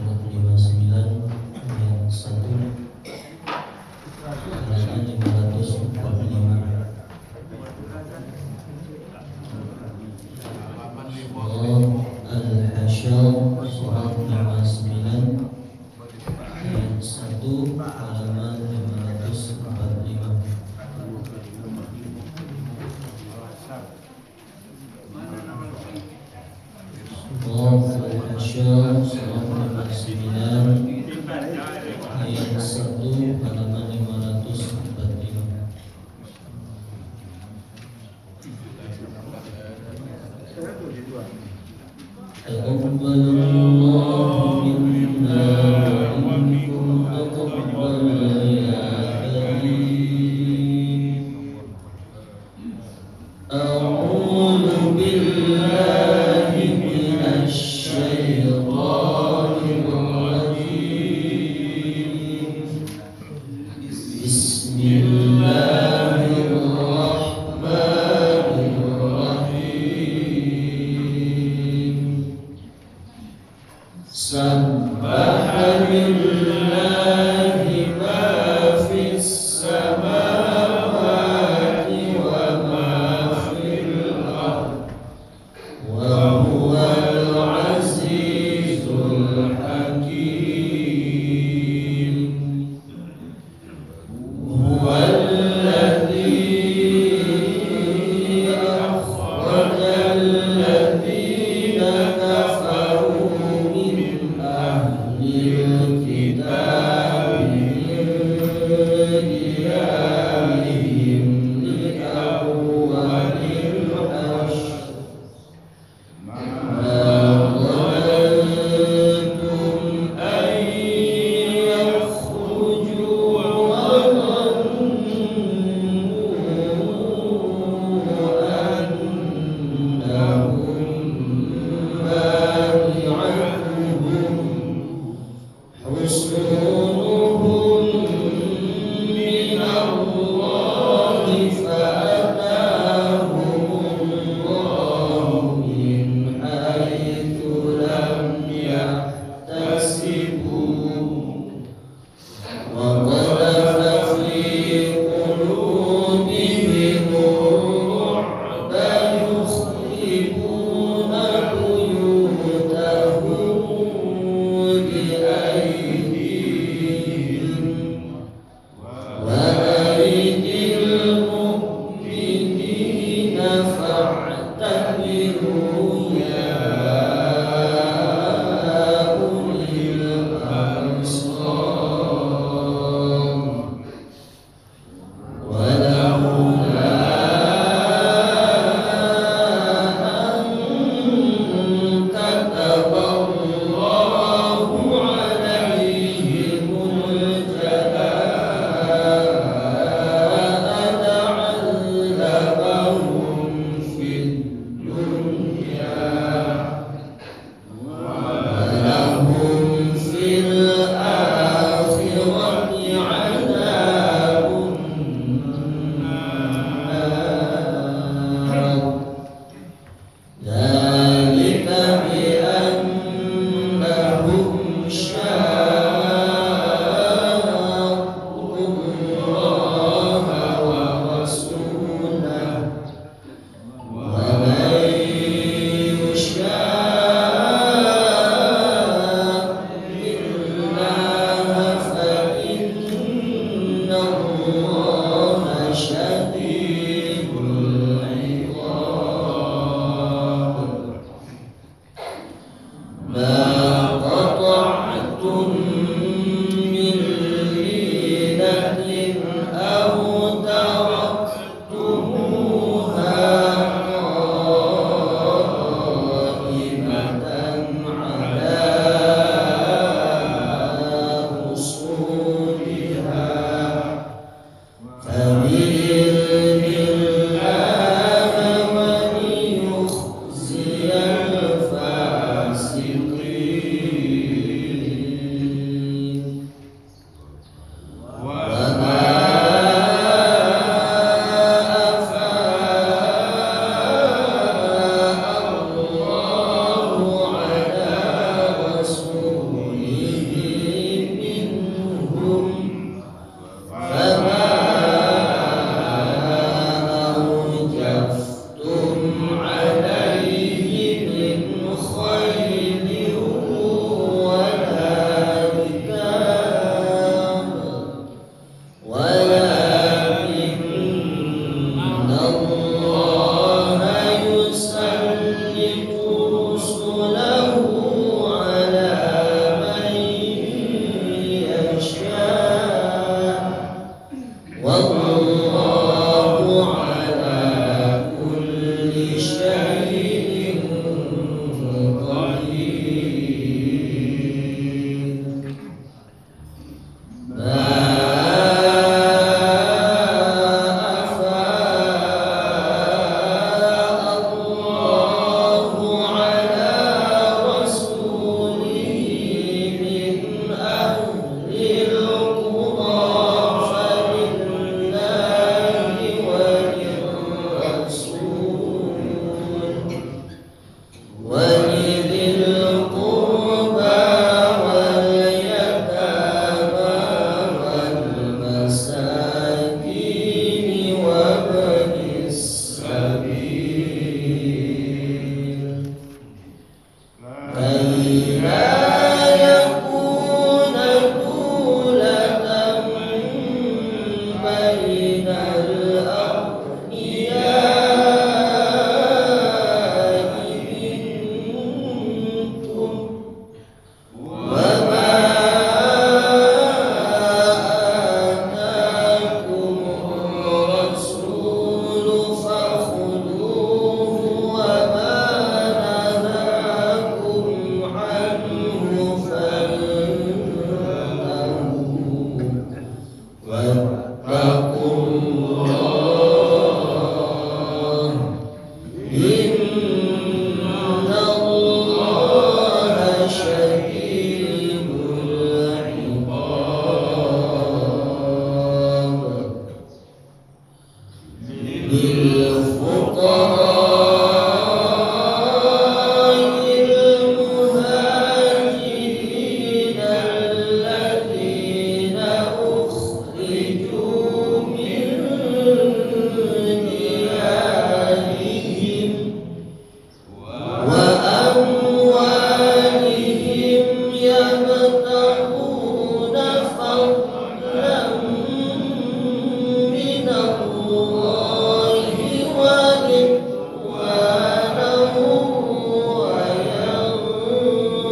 surat 59 ayat 1 halaman 545. Al-Hasyr surat 59 ayat 1 halaman 545. Al-Hasyr surat 59 ayat 1 halaman 545. Taqabbalallahu minna wa minkum taqabbal ya karim. A'udzu billahi minasy syaithanir rajim. Bismillahirrahmanirrahim. Sabbaha lillahi ma fis samawati wa ma fil ardh wa huwal azizul hakim. Huwallazi akhrajal ladzina kafaru min ahlil kitabi min diyarihim li awwalil hashr. Ma dhanantum an yakhruju wa حصونهم من الله فأتاهم الله من حيث لم يحتسبوا وقذف في قلوبهم الرعب يخربون بيوتهم بأيديهم وأيدي المؤمنين فاعتبروا يا أولي الأبصار. ولولا أن كتب الله عليهم الجلاء لعذبهم في الدنيا ولهم في الآخرة عذاب النار. ذلك بأنهم شاقوا الله ورسوله ومن يشاق الله فإن الله شديد العقاب. ما قطعتم من لينة أو تركتموها قائمة على أصولها فبإذن الله وليخزي الفاسقين.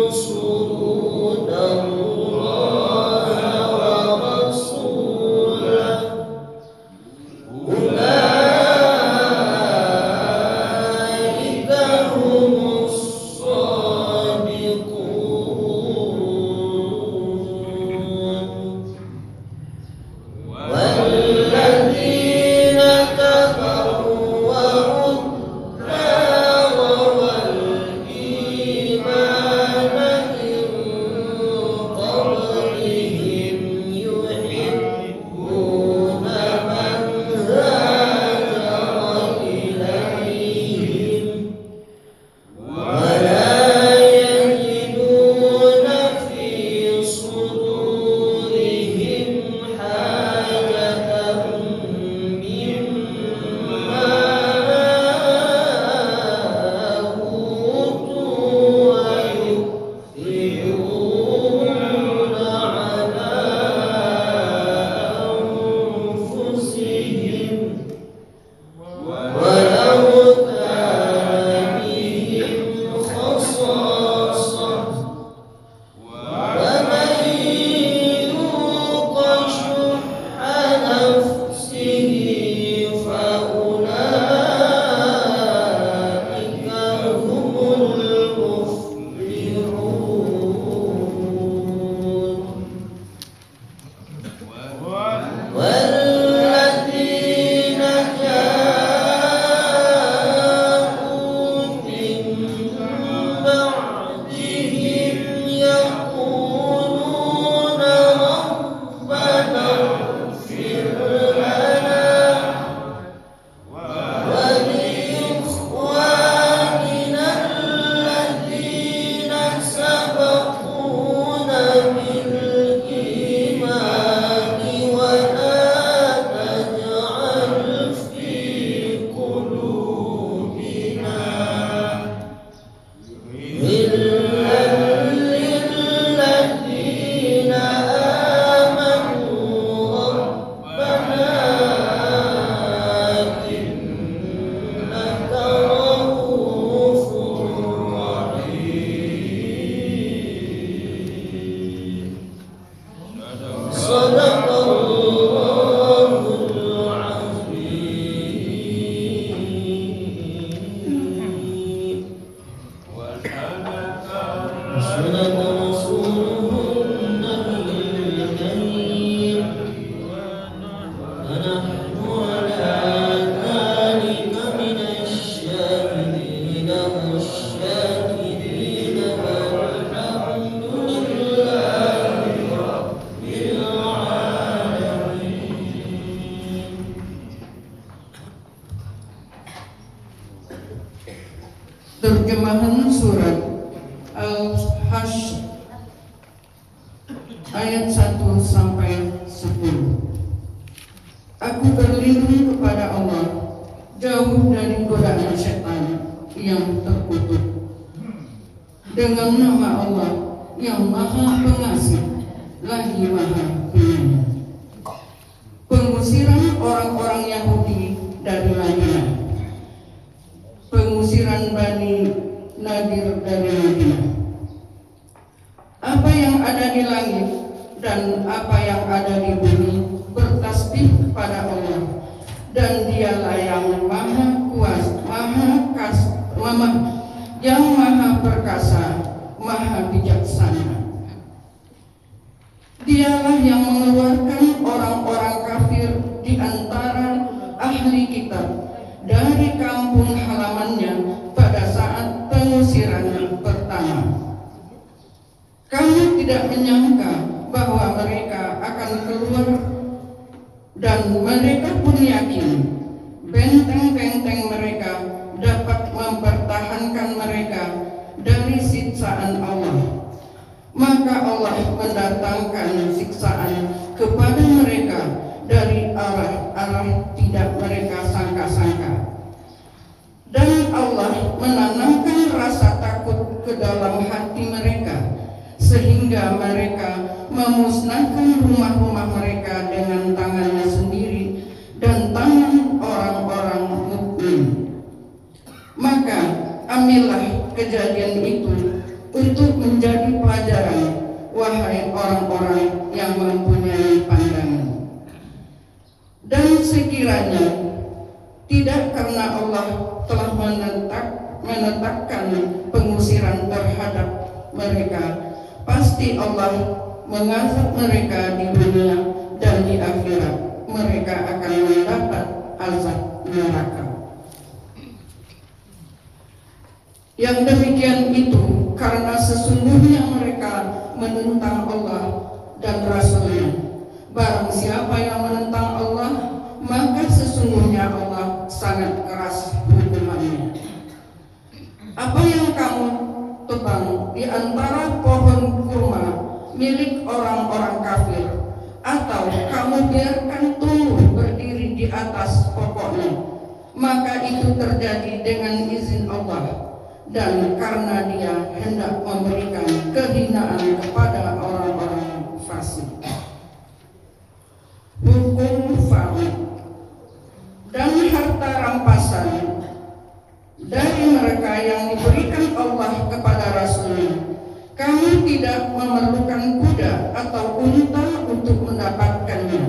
ينصرون الله ورسوله أولئك هم الصادقون والذين كفروا والدار والإيمان من قبلهم يحبون من هاجر إليهم ولا يجدون في صدورهم حاجة مما أوتوا ويؤثرون على أنفسهم ولو كان بهم خصاصة ومن يوق شح نفسه فأولئك هم المفلحون والذين جاءوا من بعدهم يقولون ربنا اغفر لنا ولإخواننا الذين سبقونا بالإيمان ولا تجعل في قلوبنا غلا للذين آمنوا ربنا إنك رؤوف رحيم صدق الله العظيم صدق رسوله النبي الكريم ونحن على ذلك من الشاهدين والشاكرين والحمد لله رب العالمين. Terjemahan surat Al-Hasyr ayat 1 sampai 10. Aku berlindung kepada Allah jauh dari godaan setan yang terkutuk. Dengan nama Allah yang Maha Pengasih lagi Maha Penyayang. Pengusiran orang-orang Yahudi dari Madinah. Pengusiran Bani Nadir dari Madinah. Apa yang ada di langit dan apa yang ada di bumi bertasbih kepada Allah, dan Dialah yang Maha Kuasa, yang Maha Perkasa, Maha Bijaksana. Dialah yang mengeluarkan orang-orang kafir di antara ahli kitab dari kampung halamannya pada saat pengusiran pertama. Kamu tidak menyangka bahwa mereka akan keluar, dan mereka pun yakin benteng-benteng mereka dapat mempertahankan mereka dari siksaan Allah. Maka Allah mendatangkan siksaan kepada mereka dari arah-arah tidak mereka sangka-sangka. Dan Allah menanamkan rasa takut ke dalam hati mereka, sehingga mereka memusnahkan rumah-rumah mereka dengan tangannya sendiri dan tangan orang-orang mukmin. Maka ambillah kejadian itu untuk menjadi pelajaran, wahai orang-orang yang mempunyai pandangan. Dan sekiranya tidak karena Allah telah menetapkan pengusiran terhadap mereka, pasti Allah mengazab mereka di dunia, dan di akhirat mereka akan mendapat azab neraka. Yang demikian itu karena sesungguhnya mereka menentang Allah dan Rasul-Nya. Barang siapa yang menentang Allah, maka sesungguhnya Allah sangat keras hukumannya. Apa yang kamu tebang di antara pohon kurma milik orang-orang kafir, atau kamu biarkan tumbuh berdiri di atas pokoknya, maka itu terjadi dengan izin Allah, dan karena Dia hendak memberikan kehinaan kepada orang-orang fasik. Hukum fard dan harta rampasan dari mereka yang diberikan Allah kepada Rasul-Nya. Kamu tidak memerlukan kuda atau unta untuk mendapatkannya,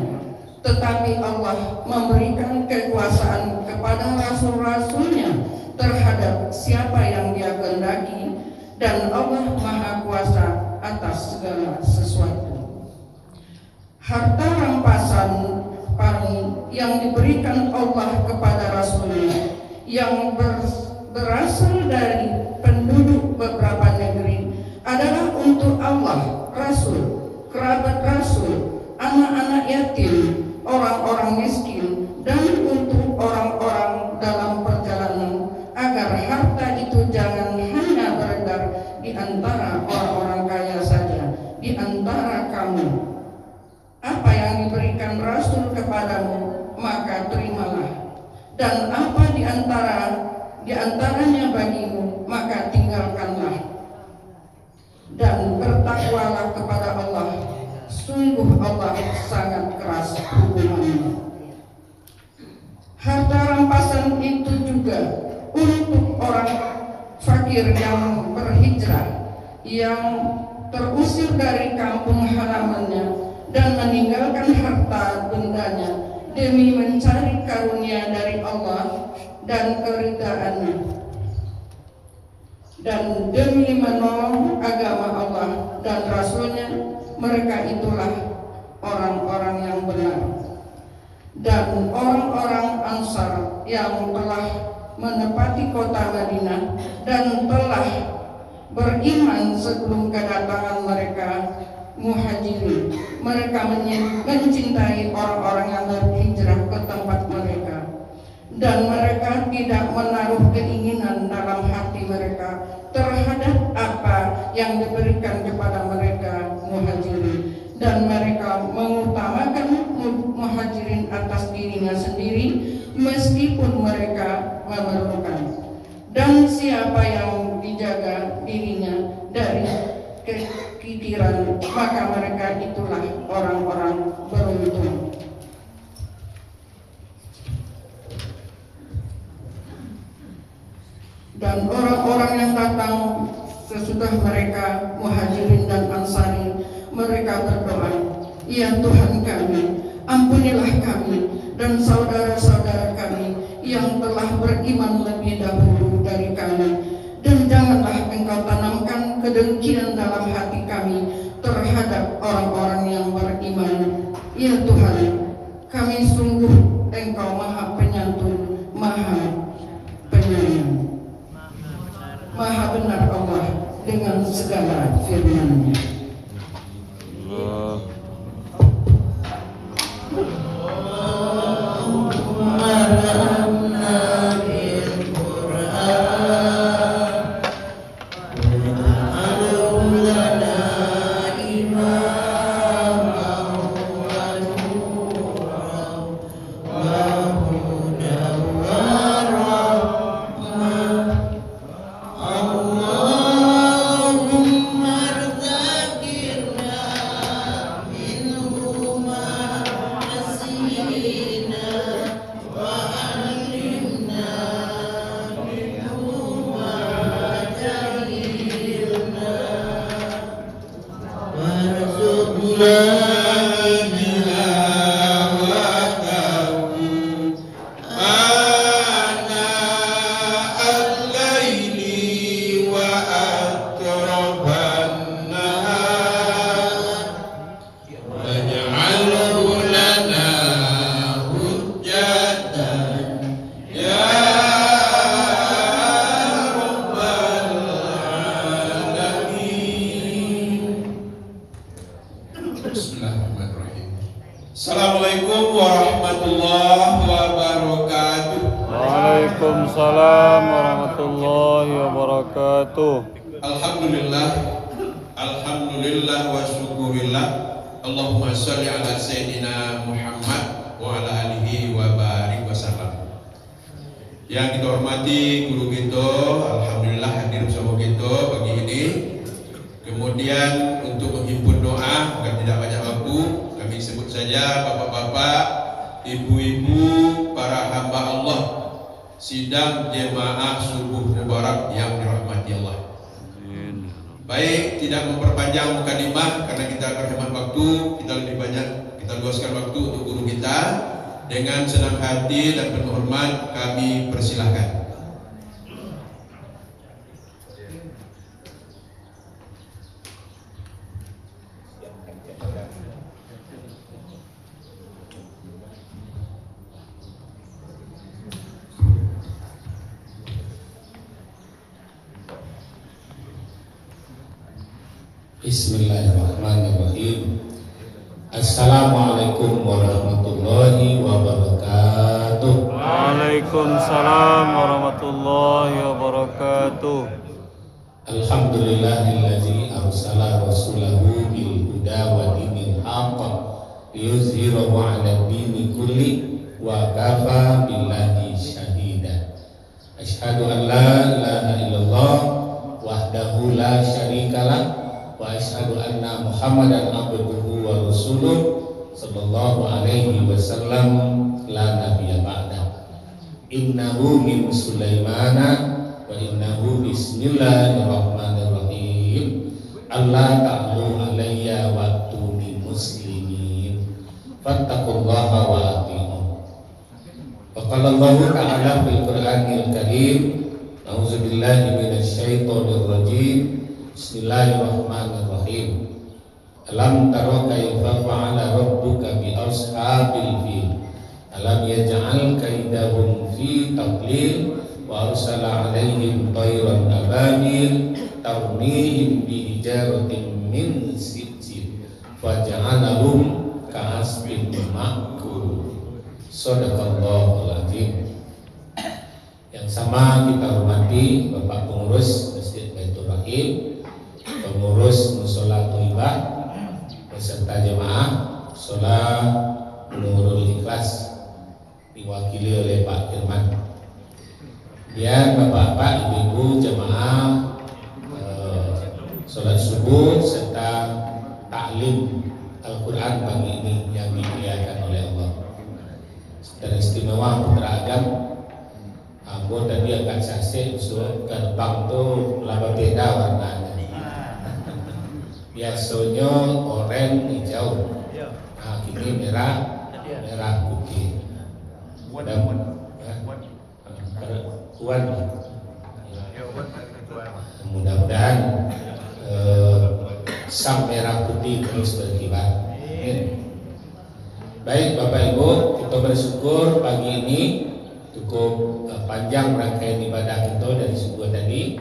tetapi Allah memberikan kekuasaan kepada rasul-rasulnya terhadap siapa yang Dia kehendaki, dan Allah Maha Kuasa atas segala sesuatu. Harta rampasan yang diberikan Allah kepada Rasul-Nya yang berasal dari penduduk beberapa negeri adalah untuk Allah, Rasul, kerabat Rasul, anak-anak yatim, orang-orang miskin, dan untuk orang-orang dalam perjalanan, agar harta itu jangan hanya beredar di antara orang-orang kaya saja, di antara kamu. Apa yang diberikan Rasul kepadamu, maka terimalah, dan apa di antaranya bagimu, maka tinggalkanlah. Dan bertakwalah kepada Allah, sungguh Allah sangat keras hukumannya. Harta rampasan itu juga untuk orang fakir yang berhijrah, yang terusir dari kampung halamannya dan meninggalkan harta bendanya demi mencari karunia dari Allah dan keridhaan-Nya, dan demi menolong agama Allah dan Rasul-Nya. Mereka itulah orang-orang yang benar. Dan orang-orang Ansar yang telah menepati kota Madinah dan telah beriman sebelum kedatangan mereka Muhajirin, mereka mencintai orang-orang yang berhijrah ke tempat mereka, dan mereka tidak menaruh keinginan dalam hati mereka terhadap apa yang diberikan kepada mereka Muhajirin, dan mereka mengutamakan Muhajirin atas dirinya sendiri meskipun mereka memerlukan. Dan siapa yang dijaga dirinya dari kekikiran, maka mereka itulah orang-orang beruntung. Dan orang-orang yang datang sesudah mereka Muhajirin dan Ansari, mereka berdoa, "Ya Tuhan kami, ampunilah kami dan saudara-saudara kami yang telah beriman lebih dahulu dari kami, dan janganlah Engkau tanamkan kedengkian dalam hati kami terhadap orang-orang yang beriman. Ya Tuhan, kami sungguh Engkau Maha Penyantun, Maha Penyayang." Maha benar Allah dengan segala firman-Nya. Assalamualaikum warahmatullahi wabarakatuh. Waalaikumsalam warahmatullahi wabarakatuh. Alhamdulillah wa syukurillah. Allahumma sholli ala sayyidina Muhammad wa ala alihi wa barik wasallam. Yang kita hormati guru kita, alhamdulillah hadir bersama kita pagi ini. Kemudian untuk menghimpun doa, agar tidak banyak waktu, kami sebut saja bapak-bapak, ibu-ibu, para hamba Allah, sidang jemaah subuh mubarak yang dirahmati Allah. Baik, tidak memperpanjang mukadimah karena kita berhemat waktu, kita lebih banyak kita luaskan waktu untuk guru kita. Dengan senang hati dan penuh hormat kami persilahkan. Bismillahirrahmanirrahim. Assalamualaikum warahmatullahi wabarakatuh. Waalaikumsalam warahmatullahi wabarakatuh. Alhamdulillahillazi arsala rasulahu bil huda wa dinil haqq liyuzhirahu 'ala dini kulli wa kafa billahi syahida. Asyhadu an la ilaha illallah wahdahu la syarikalah wa asyhadu anna Muhammadan abduhu wa rasuluh sallallahu alaihi wasallam la nabiyya ba'da. Innahu min Sulaimana wa innahu bismillahirrahmanirrahim. Allah ta'ala alayya wa tuni muslimin fattaqullaha wa ati'un. Wa qala Allah ta'ala fil Qur'anil Karim, a'udzubillahi minasyaitonir rajim. Bismillahirrahmanirrahim. Alam tara kaifa fa'ala rabbuka bi ashabil fil. Alam yaj'al kaidahum fi tadlil wa arsala 'alaihim tayran ababil tarmihim bi hijaratin min sijil faja'alahum ka'asfin ma'kul. Shadaqallahul azim. Yang sama kita hormati Bapak Pengurus Masjid Baitur Rahim, pengurus musola Thayyibah beserta jemaah sholat Nurul Ikhlas diwakili oleh Pak Firman. Dan bapak-bapak, ibu-ibu jemaah sholat subuh serta taklim Al-Quran pagi ini yang dimuliakan oleh Allah. Secara istimewa Putra Agam, aku tadi agak sasih usul gerbang tuh laba beda warnanya. Biasanya oranye hijau, nah kini merah putih. Mudah-mudahan sang merah putih terus berkibar. Baik Bapak Ibu, kita bersyukur pagi ini cukup panjang rangkaian ibadah kita dari subuh tadi,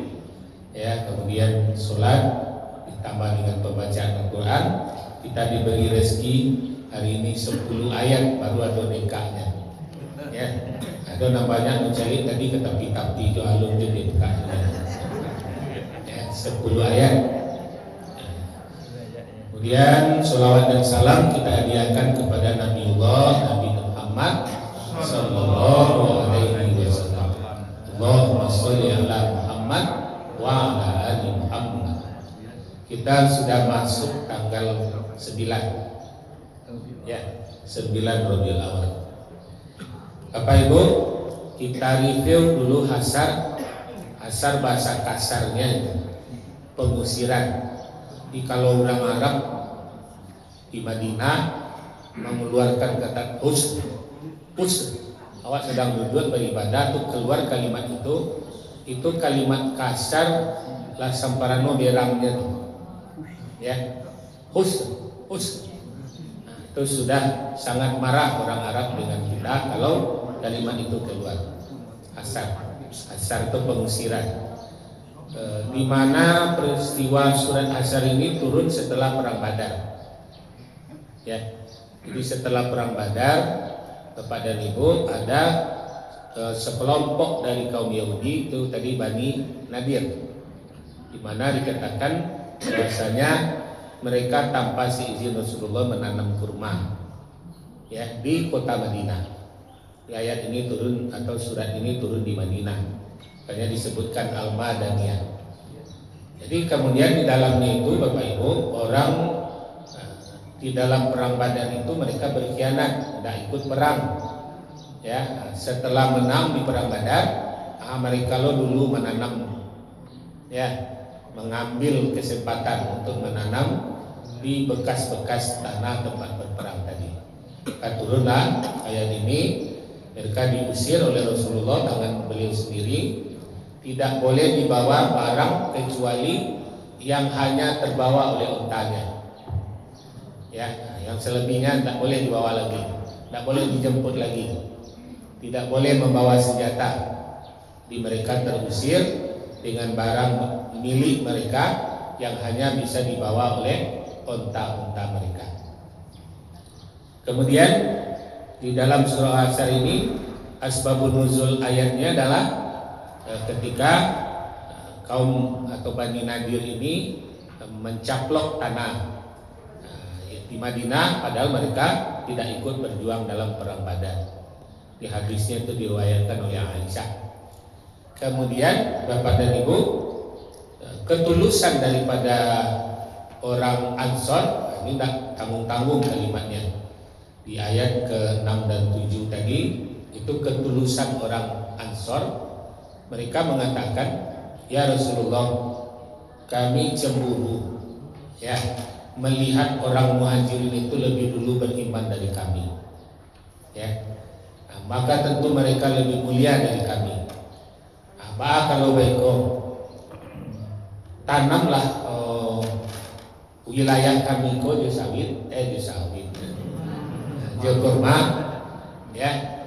ya, kemudian sholat ditambah dengan pembacaan Al-Quran. Kita diberi rezeki hari ini 10 ayat, baru ada dekanya, ya. Ada namanya mencari tadi ke tapi ke alun di dekanya, ya, 10 ayat. Kemudian sholawat dan salam kita hadiahkan kepada Nabi Muhammad sallallahu alaihi wasallam. Allahumma sholli ala Muhammad wa ala ali Muhammad. Kita sudah masuk tanggal 9, ya, 9 Rabiul Awal. Bapak Ibu, kita review dulu hasar bahasa kasarnya pengusiran. Di kalau orang Arab di Madinah mengeluarkan kata hus. Awak sedang duduk beribadah tuh keluar kalimat itu kalimat kasar lah samparano berangnya tuh. Ya. Hus. Nah, itu sudah sangat marah orang Arab dengan kita kalau kalimat itu keluar. Asar itu pengusiran. Di mana peristiwa surat Asar ini turun setelah perang Badar. Ya, jadi setelah perang Badar kepada Ibu ada sekelompok dari kaum Yahudi itu tadi Bani Nadir, di mana dikatakan bahwasanya mereka tanpa seizin Rasulullah menanam kurma, ya di kota Madinah. Ayat ini turun atau surat ini turun di Madinah. Hanya disebutkan Al-Madaniyah. Jadi kemudian di dalamnya itu Bapak Ibu orang di dalam perang Badar itu mereka berkhianat, tidak ikut perang. Ya, setelah menang di perang Badar, mereka dulu menanam, ya, mengambil kesempatan untuk menanam di bekas-bekas tanah tempat berperang tadi. Maka turunlah ayat ini. Mereka diusir oleh Rasulullah dengan beliau sendiri. Tidak boleh dibawa barang kecuali yang hanya terbawa oleh untanya. Ya, yang selebihnya tidak boleh dibawa lagi, tidak boleh dijemput lagi, tidak boleh membawa senjata. Di mereka terusir dengan barang milik mereka yang hanya bisa dibawa oleh unta-unta mereka. Kemudian di dalam surah Asar ini asbabun nuzul ayatnya adalah ketika kaum atau Bani Nadir ini mencaplok tanah di Madinah, padahal mereka tidak ikut berjuang dalam perang Badar. Di hadisnya itu diriwayatkan oleh Aisyah. Kemudian Bapak dan Ibu, ketulusan daripada orang Ansor ini tidak tanggung-tanggung kalimatnya. Di ayat ke-6 dan 7 tadi itu ketulusan orang Ansor. Mereka mengatakan, ya Rasulullah, kami cemburu, ya, melihat orang Muhajirin itu lebih dulu beriman dari kami, ya. Nah, maka tentu mereka lebih mulia dari kami. Apa kalau baikku tanamlah wilayah kami di sawit, di kurma, ya.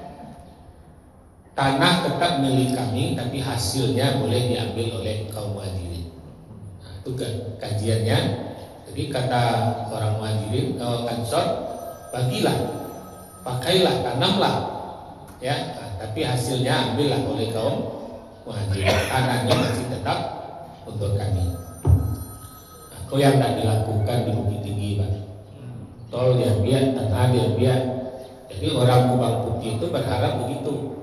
Tanah tetap milik kami, tapi hasilnya boleh diambil oleh kaum Muhajirin. Nah, itu kajiannya. Jadi kata orang Muhajirin, Ansor, bagilah, pakailah, tanamlah, ya. Nah, tapi hasilnya ambillah oleh kaum Muhajirin. Tanahnya masih tetap untuk kami. Nah, itu yang tidak dilakukan di Bukit Tinggi, Pak. Tol dia biar, tanah dia biar. Jadi orang Kubang Putih itu berharap begitu.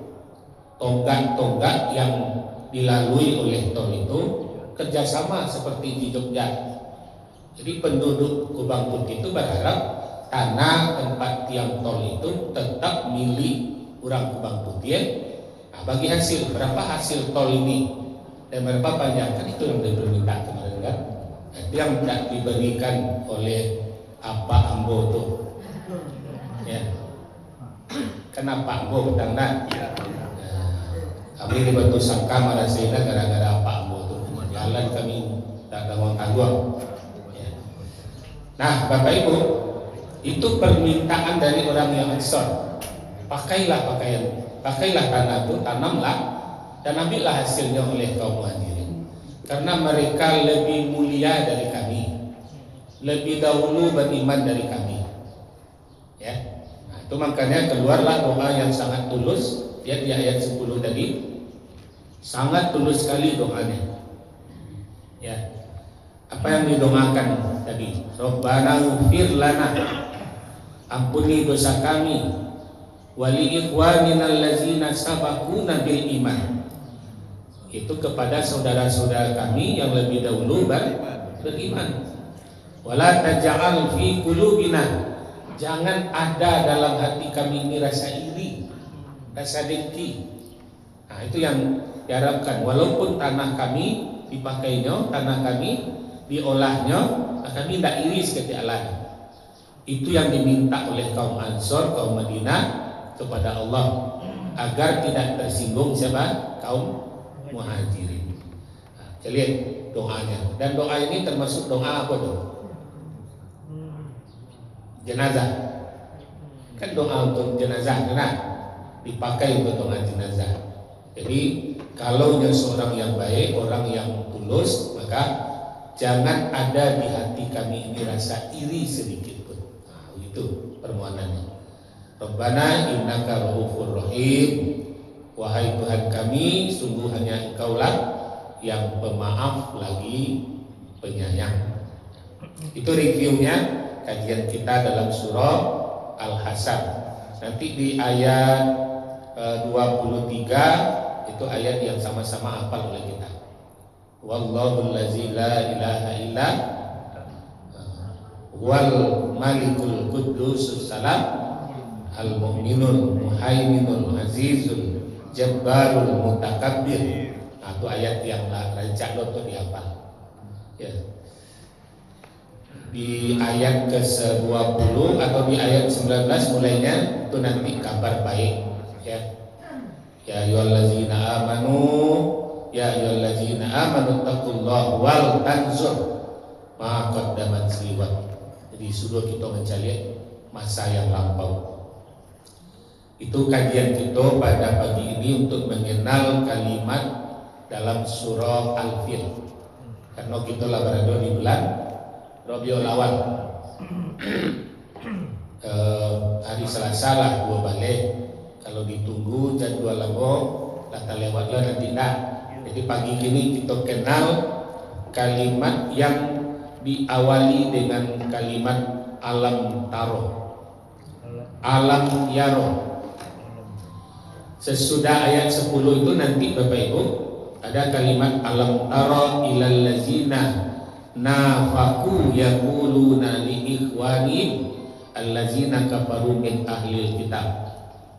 Tonggak-tonggak yang dilalui oleh tol itu kerjasama seperti di Jogja. Jadi penduduk Kubang Putih itu berharap tanah tempat tiang tol itu tetap milik orang Kubang Putih. Nah, bagi hasil berapa hasil tol ini dan berapa panjang, kan itu yang diminta kemarin kan? Itu yang tidak diberikan oleh apa Ambo tuh, ya. Kenapa Ambo betang kami di Batu Sangka Marasina gara-gara Pak Ambo tuh jalan kami tak tanggung-tanggung. Ya. Nah, Bapak Ibu, itu permintaan dari orang yang Ansor. Pakailah tanah itu, tanamlah dan ambillah hasilnya oleh kaum Muhajirin. Karena mereka lebih mulia dari kami, lebih dahulu beriman dari kami. Ya. Nah, itu makanya keluarlah doa yang sangat tulus. Ya, di ayat 10 tadi sangat tulus sekali doanya. Ya. Apa yang didoakan tadi? Rabbana ighfir lana, ampuni dosa kami, wali ikhwanina allazina sabaquna bil iman. Itu kepada saudara-saudara kami yang lebih dahulu beriman. Wala taj'al fi qulubina, jangan ada dalam hati kami ini rasa iri, rasa dengki. Nah, itu yang diharapkan. Walaupun tanah kami dipakainya, tanah kami diolahnya, kami tidak iri seperti Allah. Itu yang diminta oleh kaum Ansor, kaum Madinah kepada Allah agar tidak tersinggung siapa? Kaum Muhajirin. Nah, lihat doanya. Dan doa ini termasuk doa apa tuh? Jenazah. Kan doa untuk jenazah, nah, dipakai untuk doa jenazah. Jadi kalau seorang yang baik, orang yang tulus, maka jangan ada di hati kami ini rasa iri sedikit pun. Nah, itu permohonannya. Rabbana innaka raufur rahim. Wahai Tuhan kami, sungguh hanya Engkaulah yang pemaaf lagi penyayang. Itu reviewnya kajian kita dalam surah Al-Hasan. Nanti di ayat 23 itu ayat yang sama-sama hafal oleh kita. Wallahul ladzi la ilaha illa wal malikul quddus salam al mu'minul muhaiminul azizul jabbarul mutakabbir. Nah, itu ayat yang rancak lo tuh dihafal. Ya. Di ayat ke-20 atau di ayat 19 mulainya itu nanti kabar baik, ya. Ya ayyuhallazina amanu taqullaha wal tanzur ma qaddamat liwat. Jadi suruh kita mencari masa yang lampau. Itu kajian kita pada pagi ini untuk mengenal kalimat dalam surah Al-Fil. Karena kita lah berada di bulan Rabiul Awal. Hari Selasa lah 2 balik. Kalau ditunggu jadwal lama data lewatlah nanti nak. Jadi pagi ini kita kenal kalimat yang diawali dengan kalimat alam taro, alam yaro. Sesudah ayat 10 itu nanti Bapak Ibu ada kalimat alam taro ilal lazina nafaku yaquluna li ikhwanihim allazina kafaru min ahlil kitab.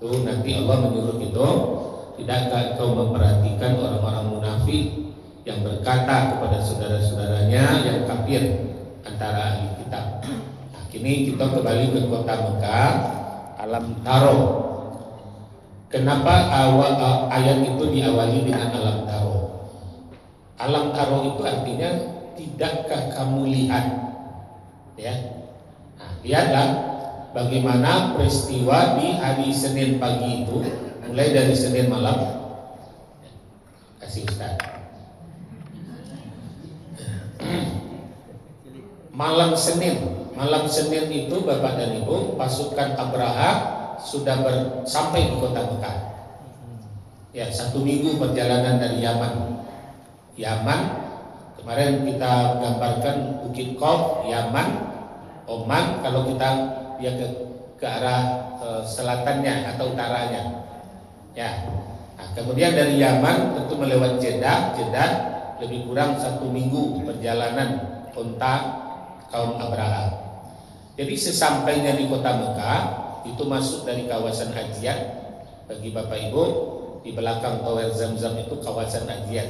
Tuh nanti Allah menyuruh kita, tidakkah kau memperhatikan orang-orang munafik yang berkata kepada saudara-saudaranya yang kafir antara ahli kitab. Nah, kini kita kembali ke kota Mekah, alam taro. Kenapa ayat itu diawali dengan alam taro? Alam taro itu artinya tidakkah kamu lihat, ya? Nah, lihatlah bagaimana peristiwa di hari Senin pagi itu, mulai dari Senin malam. Kasih Ustaz. Malam Senin itu Bapak dan Ibu, pasukan Abraha sudah sampai di kota Mekah. Ya, 1 minggu perjalanan dari Yaman. Kemarin kita gambarkan Bukit Qaf, Yaman, Oman. Kalau kita ke arah selatannya atau utaranya. Ya. Nah, kemudian dari Yaman tentu melewati Jeddah lebih kurang 1 minggu perjalanan unta kaum Abraha. Jadi sesampainya di kota Mekah itu masuk dari kawasan hajian. Bagi Bapak Ibu, di belakang Tower Zamzam itu kawasan hajian.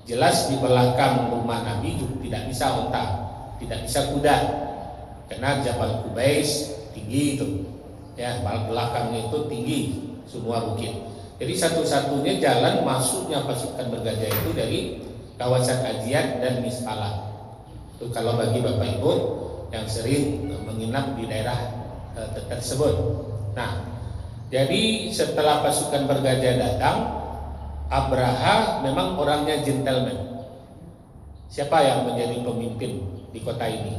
Jelas di belakang rumah Nabi juga tidak bisa unta, tidak bisa kuda, karena Jabal Qubais tinggi itu, ya, belakangnya itu tinggi semua bukit. Jadi satu-satunya jalan masuknya pasukan bergajah itu dari kawasan hajian dan Mis'alah. Itu kalau bagi Bapak Ibu yang sering menginap di daerah tersebut. Nah, jadi setelah pasukan bergajah datang, Abraha memang orangnya gentleman. Siapa yang menjadi pemimpin di kota ini?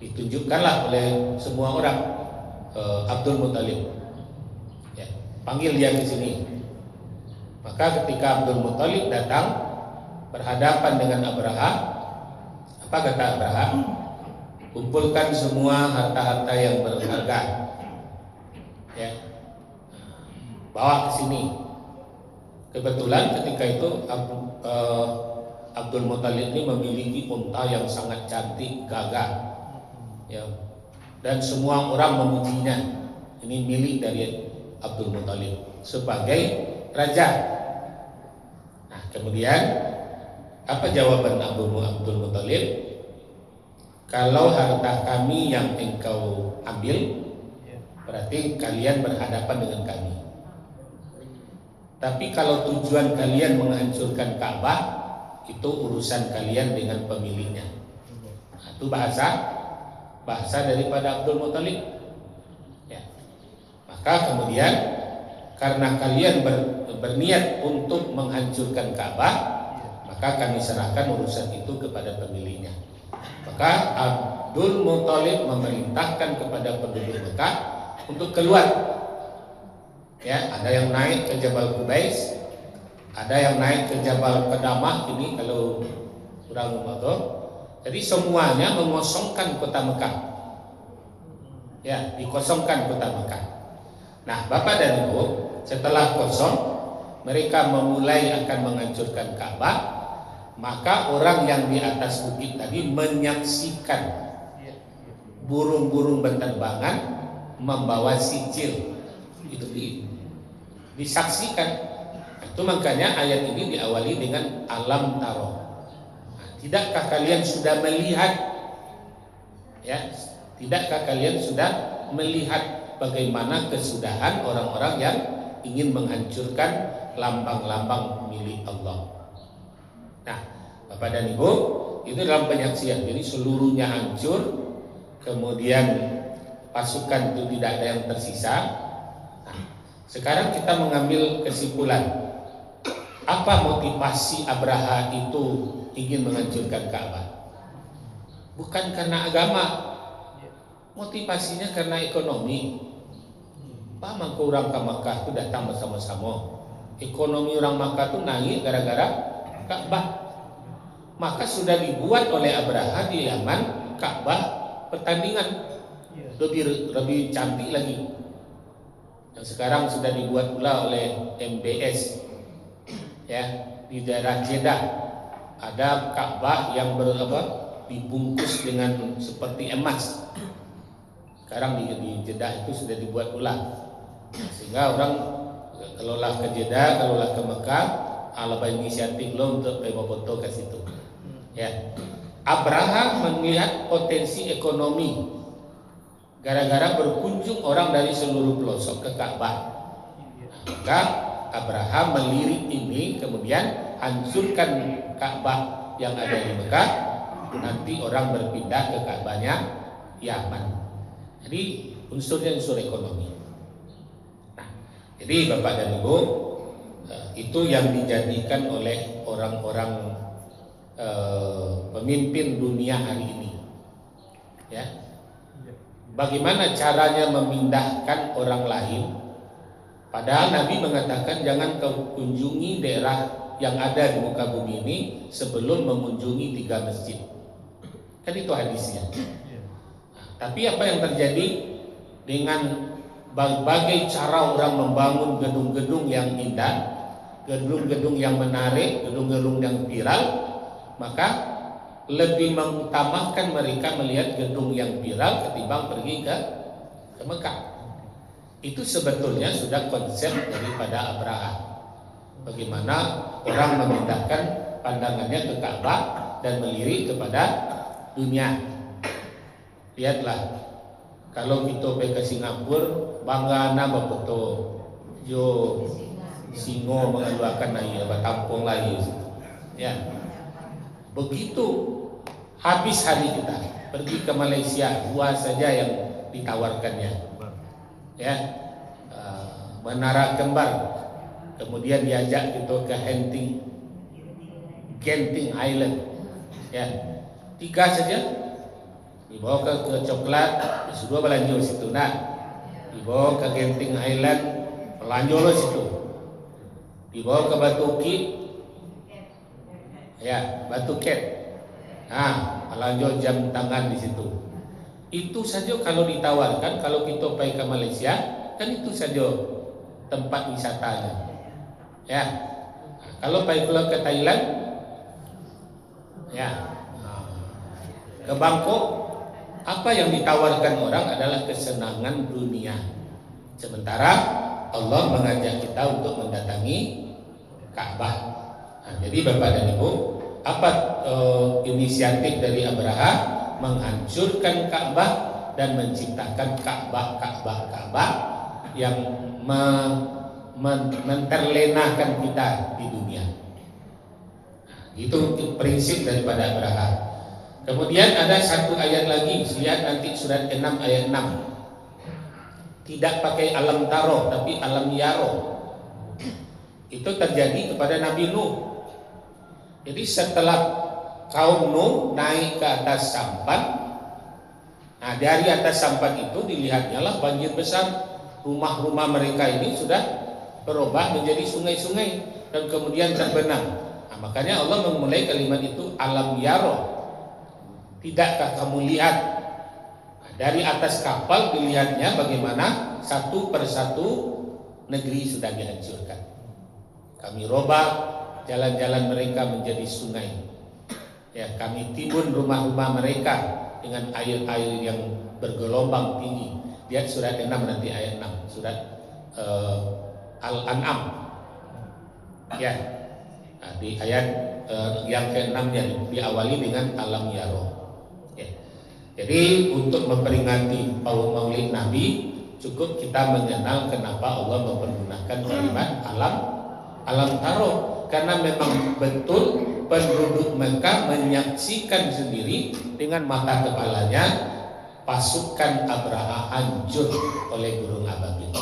Ditunjukkanlah oleh semua orang, Abdul Muthalib. Ya, panggil dia ke sini. Maka ketika Abdul Muthalib datang berhadapan dengan Abraha, apa kata Abraha? Kumpulkan semua harta-harta yang berharga, ya, bawa ke sini. Kebetulan ketika itu Abdul Muthalib ini memiliki unta yang sangat cantik, gagah, ya, dan semua orang memujinya. Ini milik dari Abdul Muthalib sebagai raja. Nah, kemudian apa jawaban Abdul Muthalib? kalau harta kami yang engkau ambil, berarti kalian berhadapan dengan kami. Tapi kalau tujuan kalian menghancurkan Ka'bah, itu urusan kalian dengan pemiliknya. Nah, itu bahasa daripada Abdul Muthalib. Ya. Maka kemudian karena kalian berniat untuk menghancurkan Ka'bah, maka kami serahkan urusan itu kepada pemiliknya. Maka Abdul Muthalib memerintahkan kepada penduduk Mekah untuk keluar. Ya, ada yang naik ke Jabal Qubais, ada yang naik ke Jabal Qadamah, ini kalau kurang betul. Jadi semuanya mengosongkan kota Mekah. Ya, dikosongkan kota Mekah. Nah, Bapak dan Ibu, setelah kosong, mereka memulai akan menghancurkan Ka'bah. Maka orang yang di atas bukit tadi menyaksikan burung-burung berterbangan membawa sijil. Itu disaksikan. Itu makanya ayat ini diawali dengan alam taro. Nah, tidakkah kalian sudah melihat? Ya, tidakkah kalian sudah melihat bagaimana kesudahan orang-orang yang ingin menghancurkan lambang-lambang milik Allah? Nah, Bapak dan Ibu, itu dalam penyaksian. Jadi seluruhnya hancur, kemudian pasukan itu tidak ada yang tersisa. Nah, sekarang kita mengambil kesimpulan. Apa motivasi Abraha itu ingin menghancurkan Ka'bah? Bukan karena agama. Motivasinya karena ekonomi. Pak mangko orang ke Makkah itu datang bersama-sama. Ekonomi orang Makkah itu naik gara-gara Ka'bah. Maka sudah dibuat oleh Abraha di Yaman Ka'bah pertandingan lebih cantik lagi. Yang sekarang sudah dibuat pula oleh MBS. Ya, di daerah Jeddah ada Ka'bah yang dibungkus dengan seperti emas. Sekarang di Jeddah itu sudah dibuat pula. Sehingga orang kalau lah ke Jeddah, kalau lah ke Mekah, ala inisiatif lo untuk foto ke situ. Ya, Abraha melihat potensi ekonomi gara-gara berkunjung orang dari seluruh pelosok ke Ka'bah. Maka Abraha melirik ini, kemudian hancurkan Ka'bah yang ada di Mekah. Nanti orang berpindah ke Ka'bahnya Yaman. Jadi unsurnya unsur ekonomi. Nah, jadi Bapak dan Ibu, itu yang dijadikan oleh orang-orang pemimpin dunia hari ini. Ya, bagaimana caranya memindahkan orang lain? Padahal Nabi mengatakan jangan kau kunjungi daerah yang ada di muka bumi ini sebelum mengunjungi 3 masjid. Kan itu hadisnya. Nah, tapi apa yang terjadi dengan berbagai cara orang membangun gedung-gedung yang indah, gedung-gedung yang menarik, gedung-gedung yang viral, maka lebih mengutamakan mereka melihat gedung yang viral ketimbang pergi ke Mekah. Itu sebetulnya sudah konsep daripada Abraha. Bagaimana orang memindahkan pandangannya ke Ka'bah dan melirik kepada dunia. Lihatlah, kalau kita pergi ke Singapura, bangga nama foto jo singo mengeluarkan air, tampung lagi. Ya. Begitu habis hari kita pergi ke Malaysia, 2 saja yang ditawarkannya. Ya, Menara Kembar, kemudian diajak kita ke Genting Island. Ya, 3 saja. Dibawa ke coklat, sudah belanja situ. Nah, dibawa ke Genting Island, belanja situ. Dibawa ke Batu Kit, ya, Batu Ket. Nah, belanja jam tangan di situ. Itu saja kalau ditawarkan, kalau kita pergi ke Malaysia, kan itu saja tempat wisatanya. Ya. Nah, kalau pergi ke Thailand, ya, ke Bangkok, apa yang ditawarkan orang adalah kesenangan dunia. Sementara Allah mengajak kita untuk mendatangi Ka'bah. Nah, jadi Bapak dan Ibu, apa inisiatif dari Abraha? menghancurkan Ka'bah dan menciptakan Ka'bah yang menterlenakan kita di dunia. Itu prinsip daripada Abraha. Kemudian ada satu ayat lagi, lihat nanti surat 6 ayat 6. Tidak pakai alam taro tapi alam yaro. Itu terjadi kepada Nabi Nuh. Jadi setelah kaum Nuh naik ke atas sampan, nah dari atas sampan itu dilihatnya lah banjir besar. Rumah-rumah mereka ini sudah berubah menjadi sungai-sungai dan kemudian terbenam. Nah, makanya Allah memulai kalimat itu alam yaro. Tidakkah kamu lihat? Nah, dari atas kapal dilihatnya bagaimana satu persatu negeri sudah dihancurkan. Kami robah jalan-jalan mereka menjadi sungai. Ya, kami timbun rumah-rumah mereka dengan air-air yang bergelombang tinggi. Lihat surat 6 nanti ayat 6, surat Al-An'am. Ya. Nah, di ayat yang ke-6-nya diawali dengan alam yaro. Ya. Jadi untuk memperingati Maulid Nabi cukup kita mengenal kenapa Allah mempergunakan kalimat alam taro, karena memang betul penduduk Mekah menyaksikan sendiri dengan mata kepalanya pasukan Abraha hancur oleh gunung ababil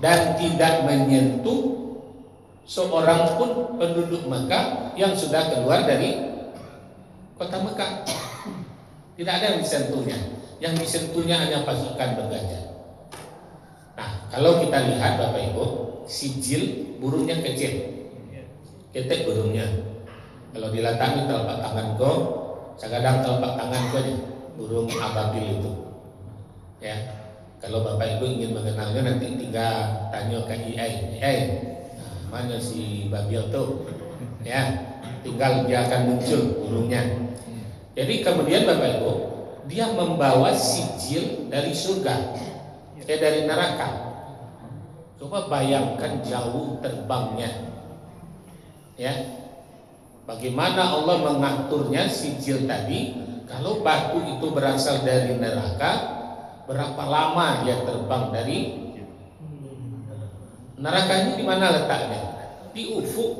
dan tidak menyentuh seorang pun penduduk Mekah yang sudah keluar dari kota Mekah. Tidak ada yang disentuhnya. Yang disentuhnya hanya pasukan bergajah. Nah, kalau kita lihat Bapak Ibu, sijil burungnya kecil, ketek burungnya. Kalau diletakkan di telapak tanganku, kadang telapak tanganku aja burung ababil itu. Ya, kalau Bapak Ibu ingin mengenalnya nanti tinggal tanya ke AI. Nah, mana si babil tuh? Ya, tinggal dia akan muncul burungnya. Jadi kemudian Bapak Ibu, dia membawa sijil dari surga, dari neraka. Coba bayangkan jauh terbangnya. Ya, bagaimana Allah mengaturnya sijil tadi? Kalau batu itu berasal dari neraka, berapa lama dia terbang dari neraka ini? Di mana letaknya? Di ufuk.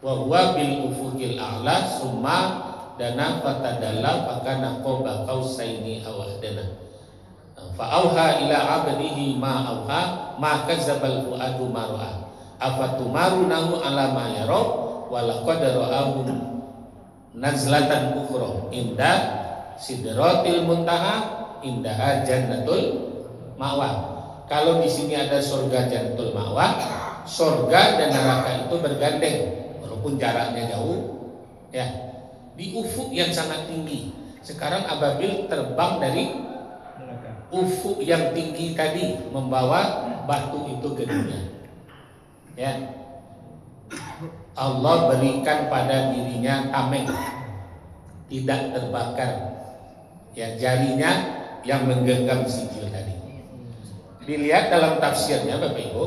Wa huwa bil ufuqil a'la summa dana fatadalla fakana qaba qausaini aw ahdana. Fa auha ila 'abdihi ma auha ma kadzabal fuadu ma ra'a. Afatumarunahu ala ma yara wa laqad ra'ahu nazlatan ukhra inda sidratil muntaha indaha jannatul ma'wa. Kalau di sini ada surga jannatul ma'wa, surga dan neraka itu bergandeng walaupun jaraknya jauh. Ya, di ufuk yang sangat tinggi. Sekarang ababil terbang dari ufuk yang tinggi tadi membawa batu itu ke dunia. Ya, Allah berikan pada dirinya tameng, tidak terbakar. Ya, jarinya yang menggenggam sijil tadi. Dilihat dalam tafsirnya Bapak Ibu,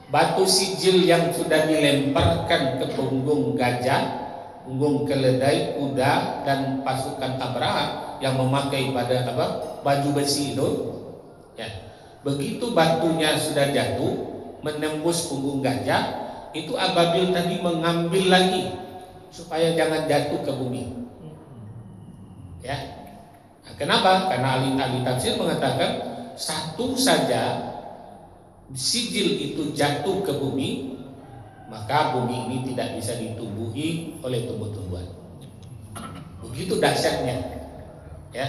batu sijil yang sudah dilemparkan ke punggung gajah, punggung keledai, kuda dan pasukan Abraha yang memakai pada baju besi itu. Ya, begitu batunya sudah jatuh menembus punggung gajah, itu ababil tadi mengambil lagi supaya jangan jatuh ke bumi. Ya, nah, kenapa? Karena ahli tafsir mengatakan satu saja sijil itu jatuh ke bumi, maka bumi ini tidak bisa ditumbuhi oleh tumbuh-tumbuhan. Begitu dahsyatnya. Ya,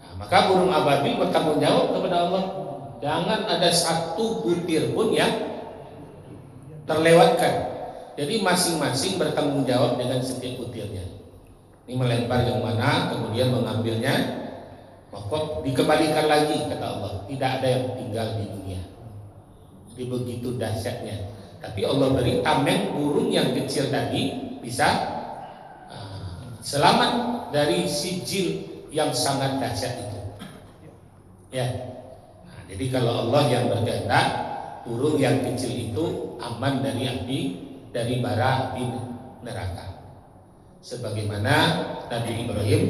nah, maka burung ababil bertanggung jawab kepada Allah. Jangan ada satu butir pun yang terlewatkan. Jadi masing-masing bertanggung jawab dengan setiap butirnya. Ini melempar yang mana, kemudian mengambilnya, maka dikembalikan lagi kata Allah. Tidak ada yang tinggal di dunia. Jadi begitu dahsyatnya. Tapi Allah beri tameng burung yang kecil tadi bisa selamat dari sijil yang sangat dahsyat itu. Ya. Nah, jadi kalau Allah yang berkehendak, burung yang kecil itu aman dari api, dari bara api neraka. Sebagaimana Nabi Ibrahim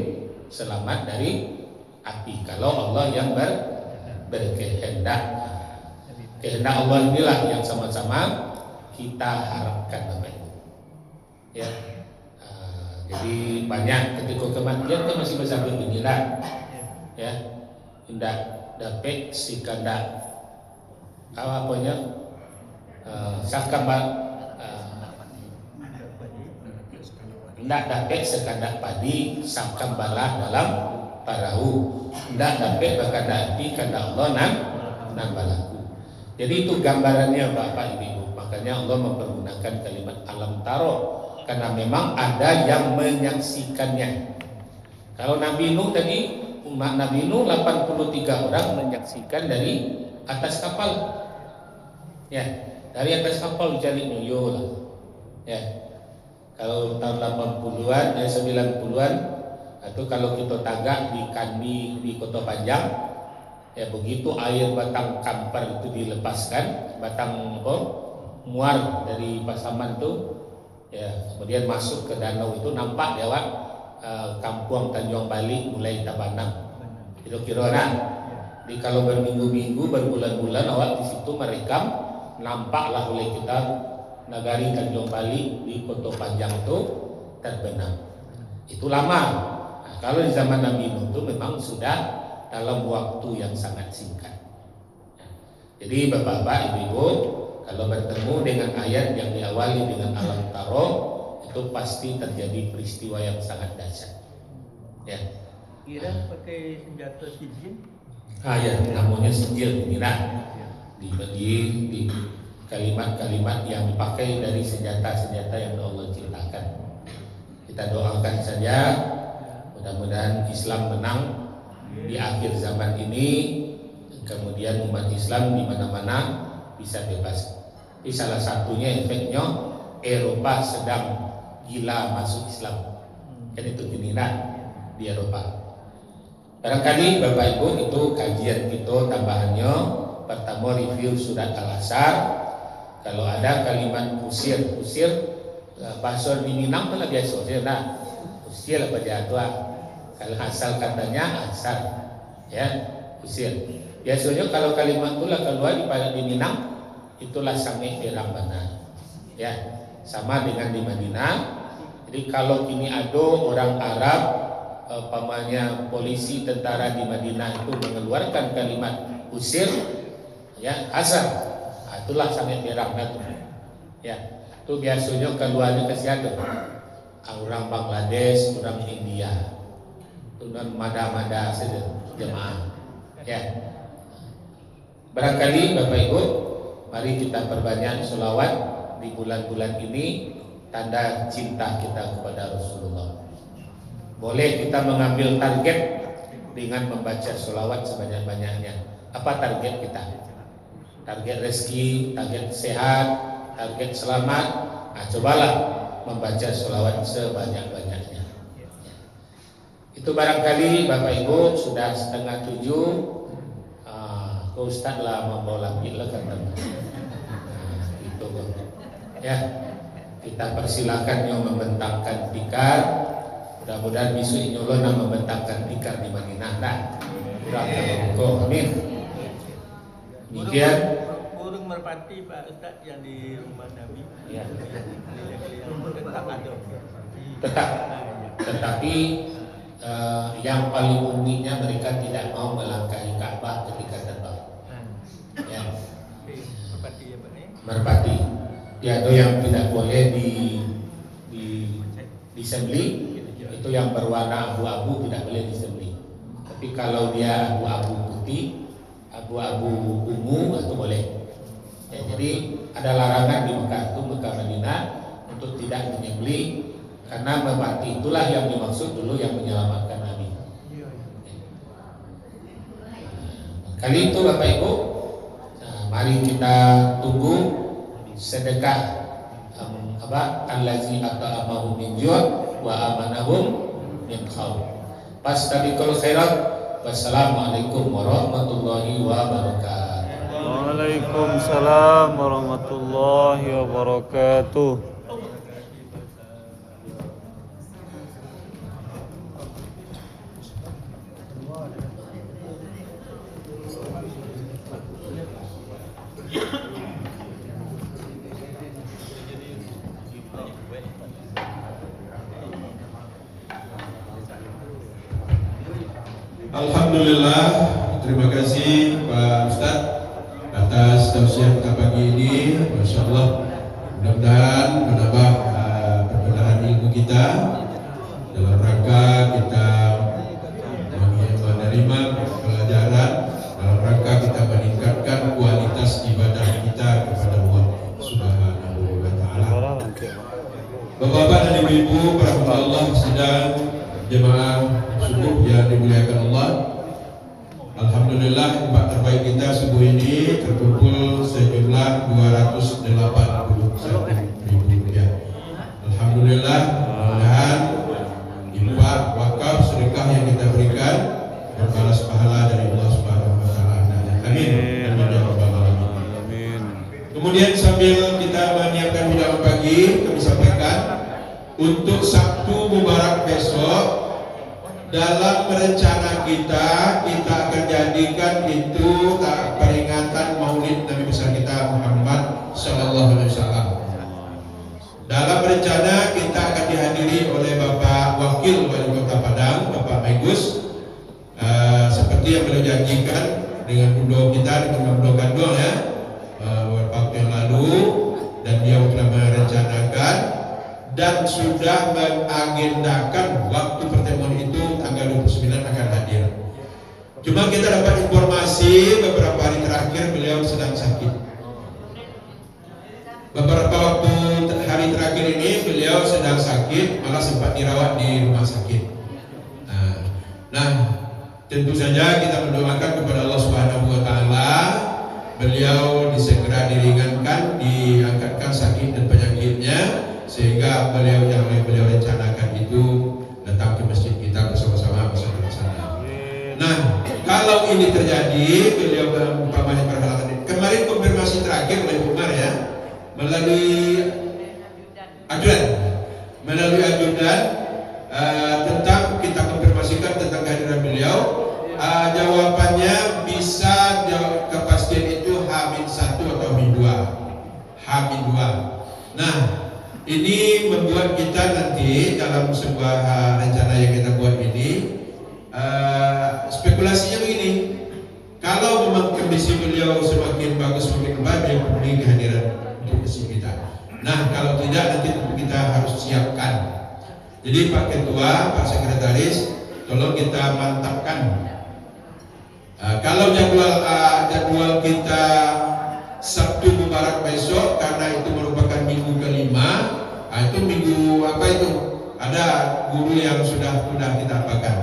selamat dari api kalau Allah yang berkehendak. Kehendak Allah inilah yang sama-sama kita harapkan Bapak Ibu. Ya. Jadi banyak ketika kematian kan masih bisa beginilah. Ya. Indah dapat si kandak apa punya sakambal tidak dapat sekandak padi sakambalah dalam parahu, tidak dapat berkandati kandak Allah nan balaku. Jadi itu gambarannya Bapak Ibu. Makanya Allah mempergunakan kalimat alam taro karena memang ada yang menyaksikannya. Kalau Nabi Nuh tadi, umat Nabi Nuh 83 orang menyaksikan dari atas kapal. Ya, dari atas kapal cari Nuyo lah. Ya. Kalau tahun 80-an, 90-an, atau kalau kita tagak di Kandi di Kota Panjang, ya begitu air batang kampar itu dilepaskan, batang muar dari Pasaman itu, ya kemudian masuk ke danau itu nampak lewat kampung Tanjung Bali mulai Tabanang. Itu kira-kira. Jadi kalau berminggu-minggu, berbulan-bulan awak di situ merekam, nampaklah oleh kita nagari Tanjung Bali di Kota Panjang itu terbenam. Itu lama. Nah, kalau di zaman Nabi Nuh itu memang sudah dalam waktu yang sangat singkat. Nah, jadi Bapak-bapak, Ibu-ibu, kalau bertemu dengan ayat yang diawali dengan alam taro, itu pasti terjadi peristiwa yang sangat dahsyat. Ya. Iran pakai senjata sijil. Ya, namanya sijil inilah di kalimat-kalimat yang dipakai dari senjata-senjata yang Allah ciptakan. Kita doakan saja mudah-mudahan Islam menang di akhir zaman ini, kemudian umat Islam di mana-mana bisa bebas. Ini salah satunya efeknya Eropa sedang gila masuk Islam. Kan itu ginilah di Eropa. Barangkali Bapak Ibu itu kajian kita tambahannya. Pertama review surat Al-Asar. Kalau ada kalimat usir bahasa di Minang itu biasa nah usir apa jadwal. Kalau asal katanya asal, ya usir. Biasanya kalau kalimat itulah keluar di Minang itulah sange Rambana, ya sama dengan di Madinah. Jadi kalau kini ada orang Arab, pamannya polisi tentara di Madinah itu mengeluarkan kalimat usir, ya asal. Itulah sangat dirangkat, ya. Itu biasanya keluarnya ke siapa? Orang Bangladesh, orang India, dan mada-mada saja jemaah, ya. Barangkali Bapak Ibu, mari kita perbanyak sholawat di bulan-bulan ini, tanda cinta kita kepada Rasulullah. Boleh kita mengambil target dengan membaca sholawat sebanyak-banyaknya. Apa target kita? Target rezeki, target sehat, target selamat. Nah, cobalah membaca sholawat sebanyak-banyaknya. Itu barangkali Bapak Ibu sudah 6:30. Ke Ustaz lah membawa lagi lah kata. Itu ya. Kita persilakan yang membentangkan tikar. Mudah-mudahan besok insya Allah membentangkan tikar di Madinah. Nah, amin. Demikian burung merpati Pak Ustaz yang di rumah Nabi. Ya. Tetap ada. Tetap. Tetapi yang paling uniknya mereka tidak mau melangkahi Ka'bah ketika terbang. Ya. Merpati ya Pak. Merpati. Ya, itu yang tidak boleh disembelih. Itu yang berwarna abu-abu tidak boleh disembelih. Tapi kalau dia abu-abu putih, abu-abu ungu itu boleh. Ya, jadi ada larangan di Mekah itu, Mekah Madinah untuk tidak menyembelih karena merpati itulah yang dimaksud dulu yang menyelamatkan Nabi. Ya. Kali itu Bapak Ibu, mari kita tunggu sedekah allazi at'amahum min ju' wa amanahum min khauf. Fastabiqul khairat. Wassalamualaikum warahmatullahi wabarakatuh. Waalaikumsalam warahmatullahi wabarakatuh. Alhamdulillah, terima kasih Pak Ustadz atas tausiah kita pagi ini. Masya Allah, mudah-mudahan menambah perbenaran ilmu kita dalam rangka kita menerima pelajaran, dalam rangka kita meningkatkan kualitas ibadah kita kepada Allah Subhanahu wa Ta'ala. Bapak-bapak dan ibu-ibu, para hamba Allah sedang jemaah subuh yang dimuliakan Allah. Alhamdulillah, tempat terbaik kita subuh ini terkumpul sejumlah 281.000 rupiah. Alhamdulillah, mudah-mudahan infak, wakaf, sedekah yang kita berikan berbalas pahala dari Allah Subhanahu wa Ta'ala. Amin. Amin ya rabbal alamin. Kemudian sambil kita menyiapkan hidangan pagi, kami sampaikan untuk Sabtu Mubarak besok, dalam rencana kita akan jadikan itu peringatan Maulid Nabi besar kita Muhammad Sallallahu Alaihi Wasallam. Dalam rencana kita akan dihadiri oleh Bapak Wakil Wali Kota Padang, Bapak Megus, seperti yang beliau janjikan dengan Udo kita, dengan Udo Gandol ya, waktu yang lalu, dan dia telah merencanakan dan sudah mengagendakan waktu pertemuan itu tanggal 29 akan hadir. Cuma kita dapat informasi beberapa hari terakhir beliau sedang sakit. Beberapa waktu hari terakhir ini beliau sedang sakit, malah sempat dirawat di rumah sakit. Nah, tentu saja kita mendoakan kepada Allah Subhanahu wa Ta'ala beliau disegera diringankan, diangkatkan sakit dan penyakitnya, sehingga beliau yang beliau rencanakan itu datang ke masjid kita bersama-sama bersama-sama. Nah, kalau ini terjadi, beliau umpamanya berhalangan. Kemarin konfirmasi terakhir oleh Umar ya, melalui ajudan tentang kita konfirmasikan tentang kehadiran beliau. Jawabannya bisa kepastian itu H-1 atau H-2. Nah, ini membuat kita nanti dalam sebuah rencana yang kita buat ini, spekulasinya begini. Kalau memang kondisi beliau semakin bagus, semakin baik, beliau perlu kehadiran untuk masjid kita. Nah, kalau tidak nanti kita harus siapkan. Jadi Pak Ketua, Pak Sekretaris, tolong kita mantapkan. Kalau jadwal kita Sabtu Mubarak besok, karena itu merupakan minggu kelima, itu minggu apa itu? Ada guru yang sudah kita apakan.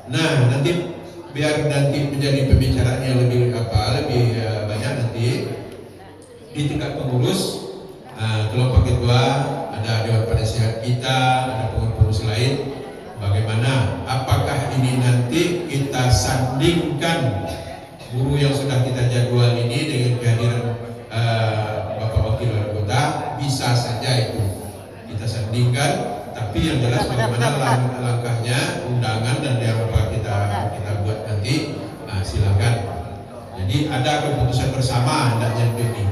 Nah, nanti biar nanti menjadi pembicaraan yang lebih banyak nanti di tingkat pengurus. Kelompok ketua, ada dewan penasehat kita, ada pengurus lain. Bagaimana? Apakah ini nanti kita sandingkan guru yang sudah kita jadwal ini dengan kehadiran Bapak Wakil Wali Kota? Bisa saja itu kita sandingkan, tapi yang jelas bagaimana langkahnya, undangan dan yang apa kita buat nanti, silakan. Jadi ada keputusan bersama hendaknya ini.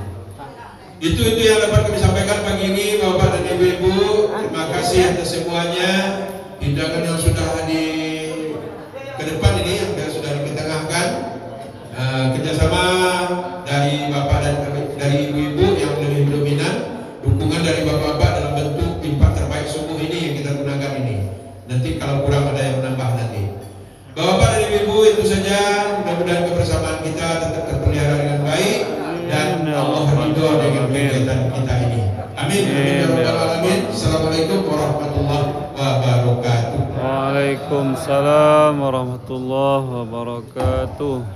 Itu yang dapat kami sampaikan pagi ini, Bapak dan Ibu-ibu. Terima kasih atas semuanya. Hidangan yang sudah ke depan ini, yang sudah ditengahkan, kerjasama dari Bapak dan dari Ibu-ibu yang lebih dominan, dukungan dari Bapak-bapak dalam bentuk timpa terbaik subuh ini yang kita gunakan ini. Nanti kalau kurang ada yang menambah nanti. Bapak-bapak dan Ibu-ibu, itu saja. Mudah-mudahan kebersamaan kita tetap terpelihara dengan baik dan Allah ridho dengan kegiatan kita ini. Amin. Amin. Assalamualaikum warahmatullahi wabarakatuh. Waalaikumsalam warahmatullahi wabarakatuh.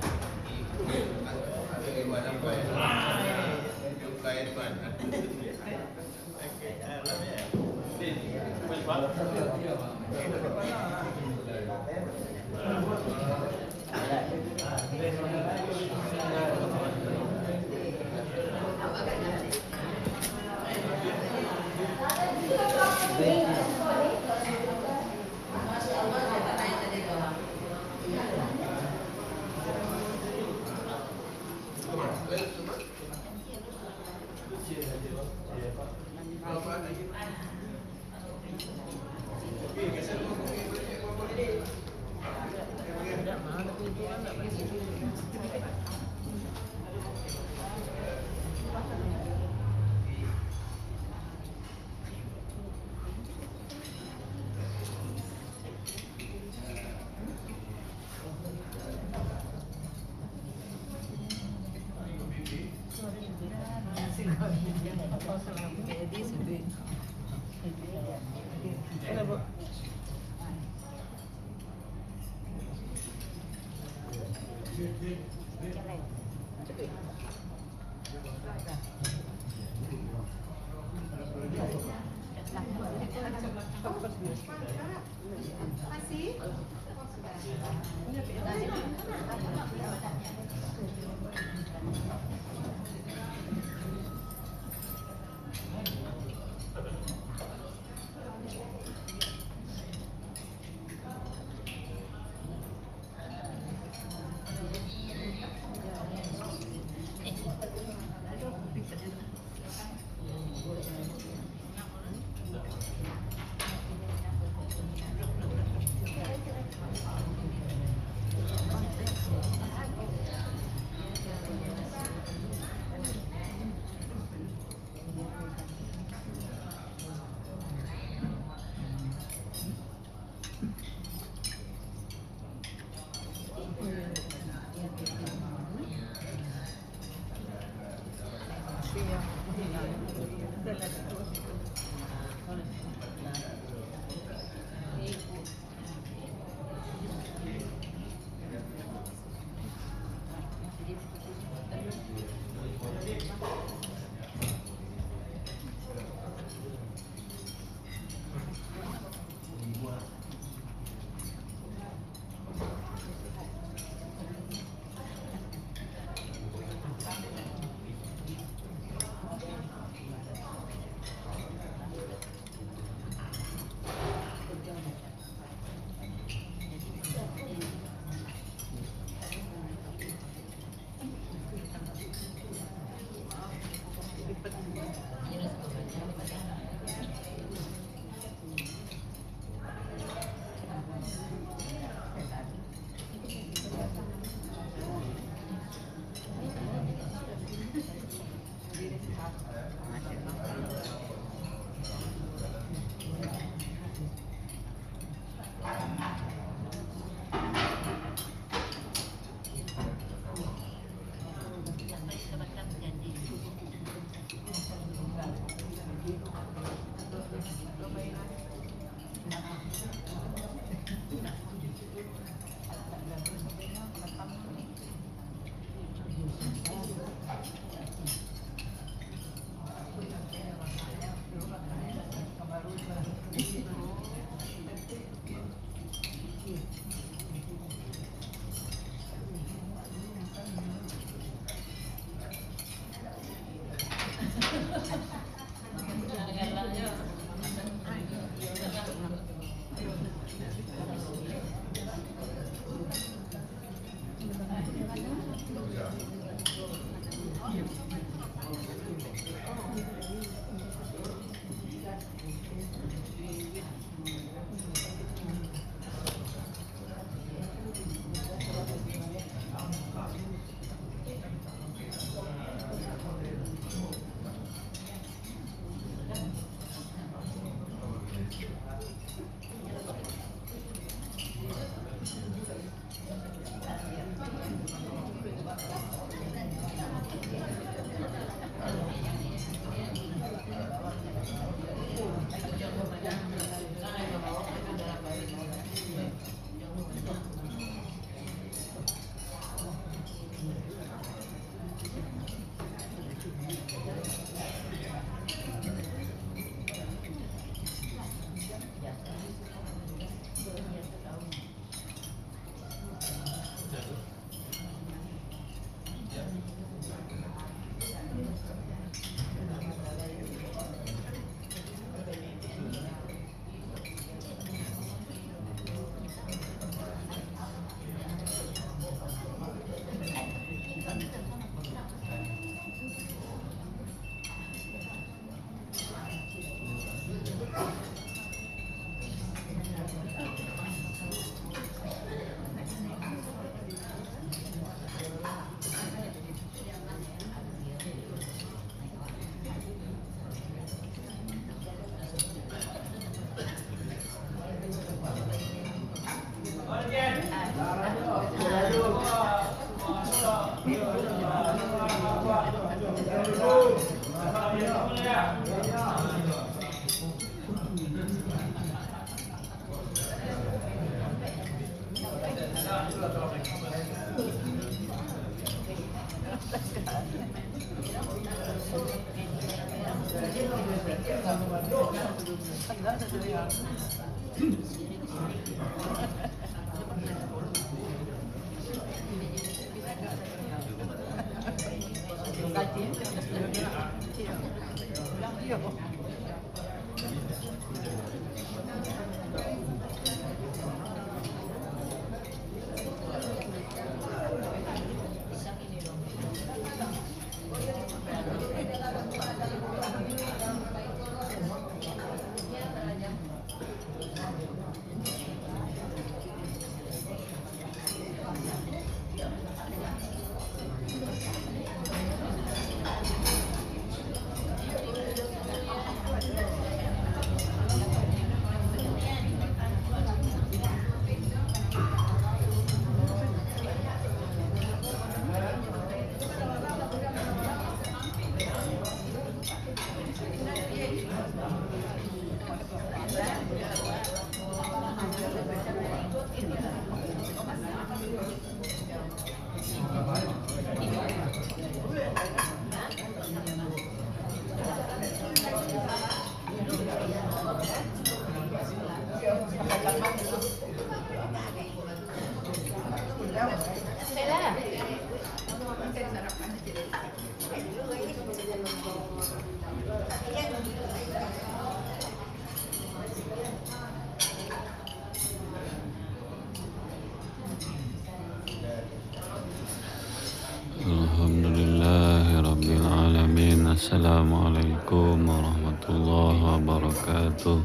Alhamdulillahirrabbilalamin. Assalamualaikum warahmatullahi wabarakatuh.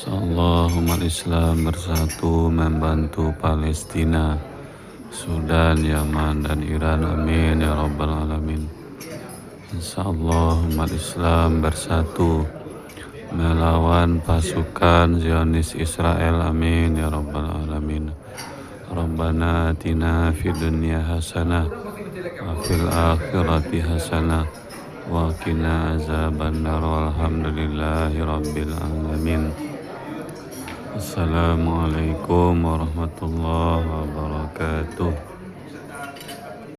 Allahumma Islam bersatu membantu Palestina, Sudan, Yaman, dan Iran. Amin ya rabbal alamin. Allahumma Islam bersatu melawan pasukan Zionis Israel. Amin ya rabbal alamin. Rabbana atina fid dunya hasanah wa fil akhirati hasanah wa qina azabannar. Walhamdulillahi rabbil alamin. Assalamualaikum warahmatullahi wabarakatuh.